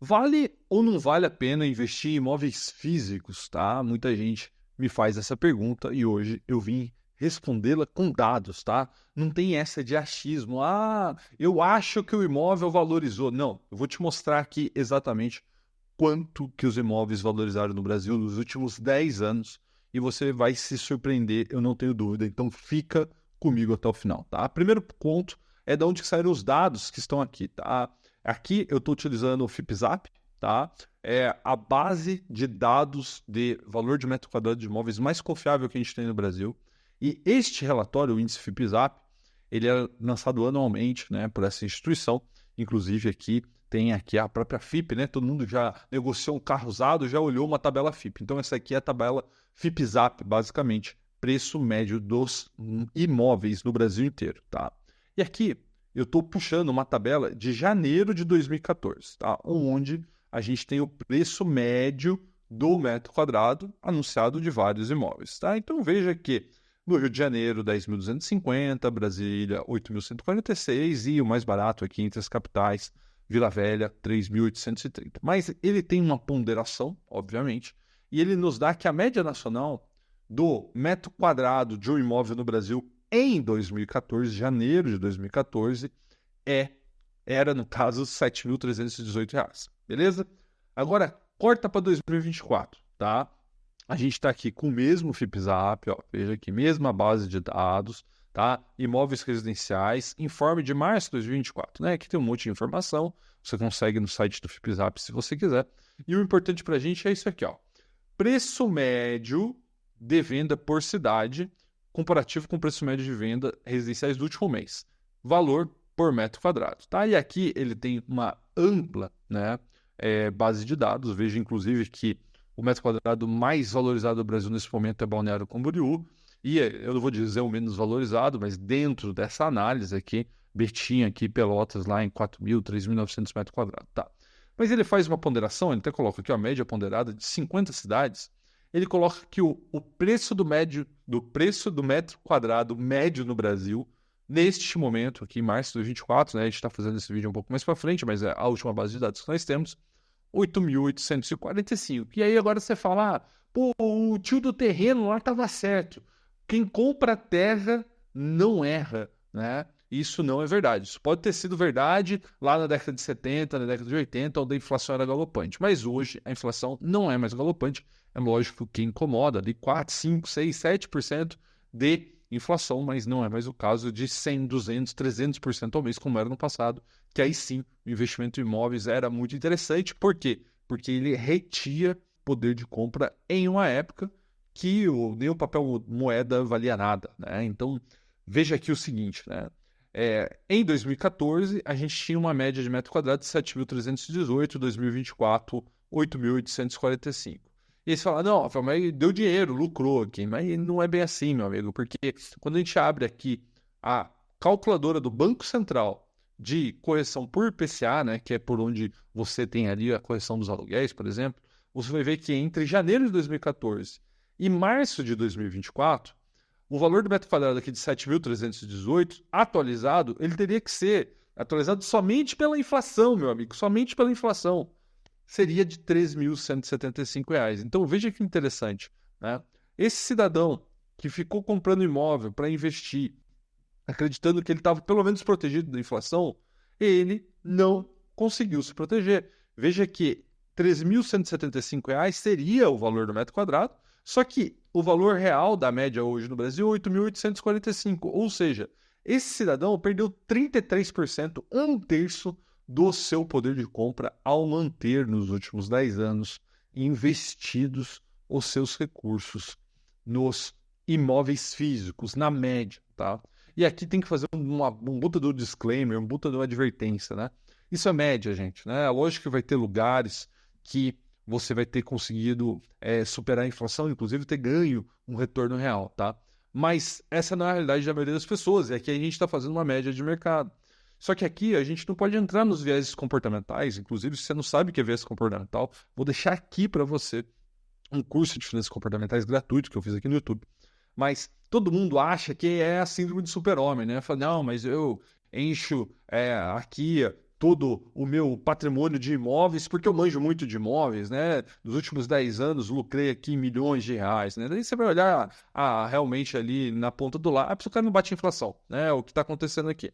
Vale ou não vale a pena investir em imóveis físicos, tá? Muita gente me faz essa pergunta e hoje eu vim respondê-la com dados, tá? Não tem essa de achismo. Ah, eu acho que o imóvel valorizou. Não, eu vou te mostrar aqui exatamente quanto que os imóveis valorizaram no Brasil nos últimos 10 anos e você vai se surpreender, eu não tenho dúvida. Então fica comigo até o final, tá? Primeiro ponto é de onde que saíram os dados que estão aqui, tá? Aqui eu estou utilizando o FIPZAP, tá? É a base de dados de valor de metro quadrado de imóveis mais confiável que a gente tem no Brasil. E este relatório, o índice FIPZAP, ele é lançado anualmente, né, por essa instituição. Inclusive aqui tem aqui a própria FIP, né? Todo mundo já negociou um carro usado, já olhou uma tabela FIP. Então essa aqui é a tabela FIPZAP, basicamente, preço médio dos imóveis no Brasil inteiro, tá? E aqui eu estou puxando uma tabela de janeiro de 2014, tá? Onde a gente tem o preço médio do metro quadrado anunciado de vários imóveis, tá? Então veja que no Rio de Janeiro, 10.250, Brasília, 8.146 e o mais barato aqui entre as capitais, Vila Velha, 3.830. Mas ele tem uma ponderação, obviamente, e ele nos dá que a média nacional do metro quadrado de um imóvel no Brasil em 2014, janeiro de 2014, era, no caso, R$ 7.318, beleza? Agora, corta para 2024, tá? A gente está aqui com o mesmo FIPZAP, ó, veja aqui, mesma base de dados, tá? Imóveis residenciais, informe de março de 2024, né? Aqui tem um monte de informação, você consegue no site do FIPZAP se você quiser. E o importante para a gente é isso aqui, ó. Preço médio de venda por cidade, comparativo com o preço médio de venda residenciais do último mês. Valor por metro quadrado, tá? E aqui ele tem uma ampla, né, base de dados. Veja, inclusive, que o metro quadrado mais valorizado do Brasil nesse momento é Balneário Camboriú. E eu não vou dizer o menos valorizado, mas dentro dessa análise aqui, Betim aqui, Pelotas lá em 4.000, 3.900 metros quadrados, tá? Mas ele faz uma ponderação, ele até coloca aqui a média ponderada de 50 cidades. Ele coloca que o preço preço do metro quadrado médio no Brasil, neste momento, aqui em março de 2024, né, a gente está fazendo esse vídeo um pouco mais para frente, mas é a última base de dados que nós temos, 8.845. E aí agora você fala, pô, o tio do terreno lá estava certo. Quem compra terra não erra, né? Isso não é verdade. Isso pode ter sido verdade lá na década de 70, na década de 80, onde a inflação era galopante. Mas hoje a inflação não é mais galopante. É lógico que incomoda de 4, 5, 6, 7% de inflação, mas não é mais o caso de 100, 200, 300% ao mês, como era no passado, que aí sim o investimento em imóveis era muito interessante. Por quê? Porque ele retia poder de compra em uma época que nem o papel moeda valia nada, né? Então, veja aqui o seguinte, né? Em 2014, a gente tinha uma média de metro quadrado de 7.318, 2024, 8.845. E aí você fala, não, Rafael, mas deu dinheiro, lucrou aqui. Mas não é bem assim, meu amigo, porque quando a gente abre aqui a calculadora do Banco Central de correção por IPCA, né, que é por onde você tem ali a correção dos aluguéis, por exemplo, você vai ver que entre janeiro de 2014 e março de 2024, o valor do metro quadrado aqui de 7.318, atualizado, ele teria que ser atualizado somente pela inflação, meu amigo, somente pela inflação. Seria de R$ 3.175. Então veja que interessante, né? Esse cidadão que ficou comprando imóvel para investir, acreditando que ele estava pelo menos protegido da inflação, ele não conseguiu se proteger. Veja que R$ 3.175 seria o valor do metro quadrado, só que o valor real da média hoje no Brasil é 8.845, ou seja, esse cidadão perdeu 33%, um terço do seu poder de compra ao manter nos últimos 10 anos investidos os seus recursos nos imóveis físicos, na média, tá? E aqui tem que fazer um puta do disclaimer, um puta de uma advertência, né? Isso é média, gente, né? É lógico que vai ter lugares que você vai ter conseguido superar a inflação, inclusive ter ganho um retorno real, tá? Mas essa não é a realidade da maioria das pessoas, e aqui a gente está fazendo uma média de mercado. Só que aqui a gente não pode entrar nos viéses comportamentais, inclusive se você não sabe o que é viés comportamental, vou deixar aqui para você um curso de finanças comportamentais gratuito que eu fiz aqui no YouTube. Mas todo mundo acha que é a síndrome de super-homem, né? Fala, não, mas eu encho aqui todo o meu patrimônio de imóveis, porque eu manjo muito de imóveis, né? Nos últimos 10 anos, lucrei aqui milhões de reais, né? Daí você vai olhar realmente ali na ponta do lápis, o cara não bate inflação, né? O que está acontecendo aqui.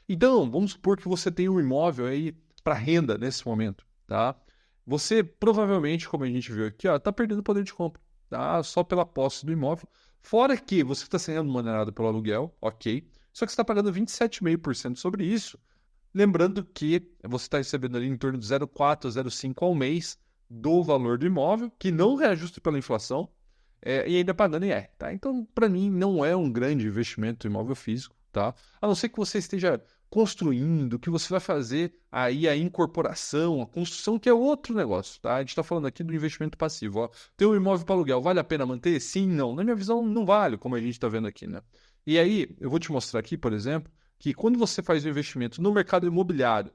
Então, vamos supor que você tem um imóvel aí para renda nesse momento, tá? Você provavelmente, como a gente viu aqui, ó, tá perdendo poder de compra, tá? Só pela posse do imóvel. Fora que você está sendo remunerado pelo aluguel, ok? Só que você está pagando 27,5% sobre isso. Lembrando que você está recebendo ali em torno de 0,4 a 0,5 ao mês do valor do imóvel, que não reajusta pela inflação, e ainda pagando IR, tá? Então, para mim, não é um grande investimento imóvel físico, tá? A não ser que você esteja construindo, que você vai fazer aí a incorporação, a construção, que é outro negócio, tá? A gente está falando aqui do investimento passivo, ó. Ter um imóvel para aluguel, vale a pena manter? Sim, não. Na minha visão, não vale, como a gente está vendo aqui, né? E aí, eu vou te mostrar aqui, por exemplo, que quando você faz um investimento no mercado imobiliário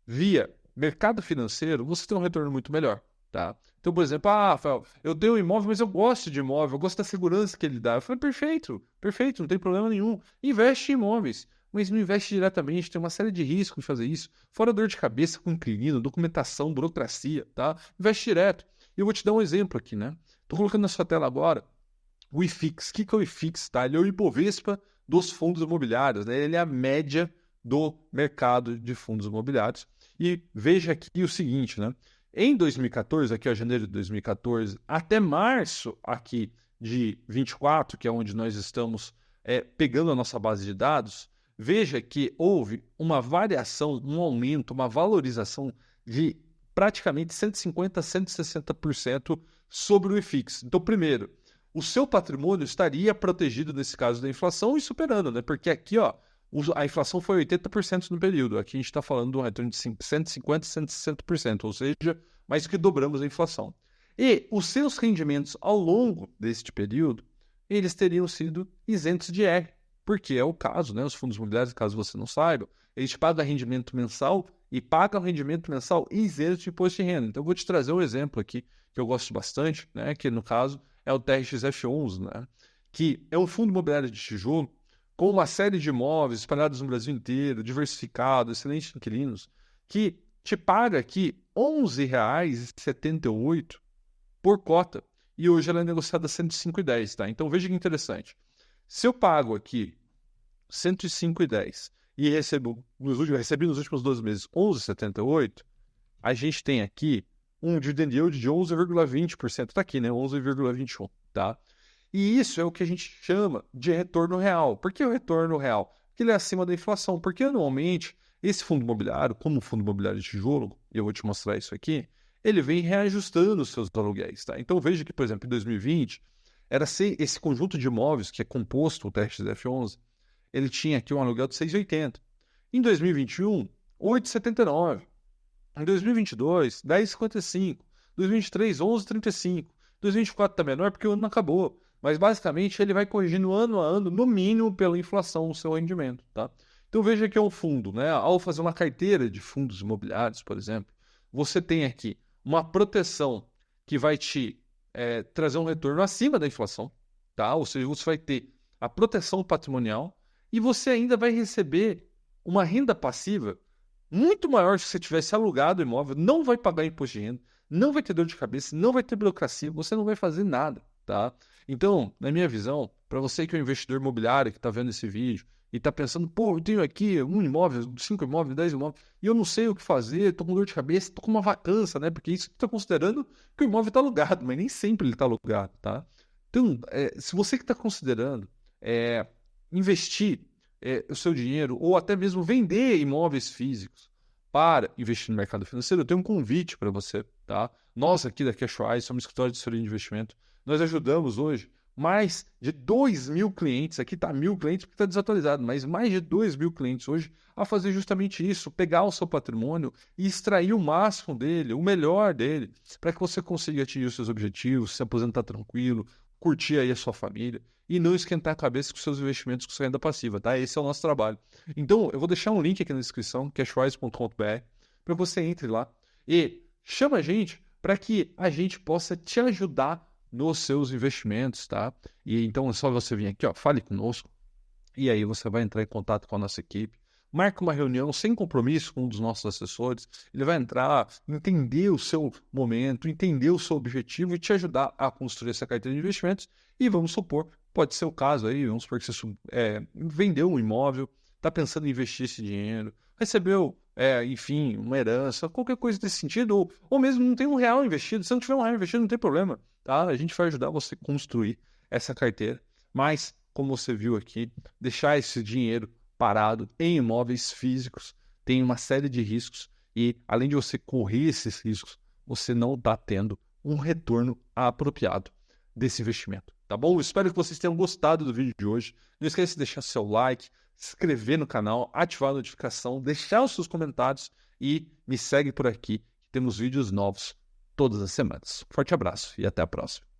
via mercado financeiro, você tem um retorno muito melhor, tá? Então, por exemplo, Rafael, eu tenho um imóvel, mas eu gosto de imóvel, eu gosto da segurança que ele dá. Eu falei, perfeito, perfeito, não tem problema nenhum. Investe em imóveis, mas não investe diretamente, tem uma série de riscos de fazer isso. Fora dor de cabeça com inquilino, documentação, burocracia, tá? Investe direto. E eu vou te dar um exemplo aqui, né? Tô colocando na sua tela agora o IFIX. O que é o IFIX, tá? Ele é o Ibovespa dos fundos imobiliários, né? Ele é a média do mercado de fundos imobiliários. E veja aqui o seguinte, né? Em 2014, aqui ó, janeiro de 2014, até março aqui de 24, que é onde nós estamos pegando a nossa base de dados, veja que houve uma variação, um aumento, uma valorização de praticamente 150% a 160% sobre o IFIX. Então, primeiro, o seu patrimônio estaria protegido nesse caso da inflação e superando, né? Porque aqui, ó, a inflação foi 80% no período. Aqui a gente está falando de um retorno de 150%, 160%, ou seja, mais do que dobramos a inflação. E os seus rendimentos ao longo deste período, eles teriam sido isentos de IR, porque é o caso, né? Os fundos imobiliários, caso você não saiba, eles pagam rendimento mensal e pagam rendimento mensal isento de imposto de renda. Então, eu vou te trazer um exemplo aqui que eu gosto bastante, né? Que no caso é o TRXF11, né? Que é um fundo imobiliário de tijolo com uma série de imóveis espalhados no Brasil inteiro, diversificado, excelentes inquilinos, que te paga aqui R$ 11,78 por cota. E hoje ela é negociada a R$ 105,10, tá? Então veja que interessante. Se eu pago aqui R$ 105,10 e recebi nos últimos 12 meses R$ 11,78, a gente tem aqui um dividend yield de 11,20%. Está aqui, né? 11,21%, tá? E isso é o que a gente chama de retorno real. Por que o retorno real? Porque ele é acima da inflação. Porque anualmente, esse fundo imobiliário, como o fundo imobiliário de tijolo, e eu vou te mostrar isso aqui, ele vem reajustando os seus aluguéis, tá? Então veja que, por exemplo, em 2020, esse conjunto de imóveis que é composto, o TRXF11, ele tinha aqui um aluguel de 6,80. Em 2021, 8,79. Em 2022, 10,55. 2023, 11,35. 2024 está menor porque o ano não acabou. Mas, basicamente, ele vai corrigindo ano a ano, no mínimo, pela inflação, o seu rendimento, tá? Então, veja que é um fundo, né? Ao fazer uma carteira de fundos imobiliários, por exemplo, você tem aqui uma proteção que vai te trazer um retorno acima da inflação, tá? Ou seja, você vai ter a proteção patrimonial e você ainda vai receber uma renda passiva muito maior se você tivesse alugado o imóvel, não vai pagar imposto de renda, não vai ter dor de cabeça, não vai ter burocracia, você não vai fazer nada, tá? Então, na minha visão, para você que é um investidor imobiliário que está vendo esse vídeo e está pensando, pô, eu tenho aqui um imóvel, 5 imóveis, 10 imóveis, e eu não sei o que fazer, estou com dor de cabeça, estou com uma vacância, né? Porque isso está considerando que o imóvel está alugado, mas nem sempre ele está alugado, tá? Então, se você que está considerando investir o seu dinheiro ou até mesmo vender imóveis físicos para investir no mercado financeiro, eu tenho um convite para você, tá? Nós aqui da Cashwise somos escritório de assessoria de investimento. Nós ajudamos hoje mais de 2.000 clientes, aqui está 1.000 clientes porque está desatualizado, mas mais de 2.000 clientes hoje a fazer justamente isso, pegar o seu patrimônio e extrair o máximo dele, o melhor dele, para que você consiga atingir os seus objetivos, se aposentar tranquilo, curtir aí a sua família e não esquentar a cabeça com seus investimentos com sua renda passiva, tá? Esse é o nosso trabalho. Então, eu vou deixar um link aqui na descrição, cashwise.com.br, para você entre lá e chama a gente para que a gente possa te ajudar nos seus investimentos, tá? E então é só você vir aqui, ó, fale conosco, e aí você vai entrar em contato com a nossa equipe, marca uma reunião sem compromisso com um dos nossos assessores. Ele vai entrar, entender o seu momento, entender o seu objetivo e te ajudar a construir essa carteira de investimentos. E vamos supor, pode ser o caso aí, vamos supor que você vendeu um imóvel, está pensando em investir esse dinheiro, recebeu, enfim, uma herança, qualquer coisa desse sentido, ou mesmo não tem R$1 investido. Se não tiver R$1 investido, não tem problema, tá? A gente vai ajudar você a construir essa carteira. Mas, como você viu aqui, deixar esse dinheiro parado em imóveis físicos tem uma série de riscos e, além de você correr esses riscos, você não está tendo um retorno apropriado desse investimento, tá bom? Eu espero que vocês tenham gostado do vídeo de hoje. Não esqueça de deixar seu like, se inscrever no canal, ativar a notificação, deixar os seus comentários e me segue por aqui, que temos vídeos novos todas as semanas. Forte abraço e até a próxima.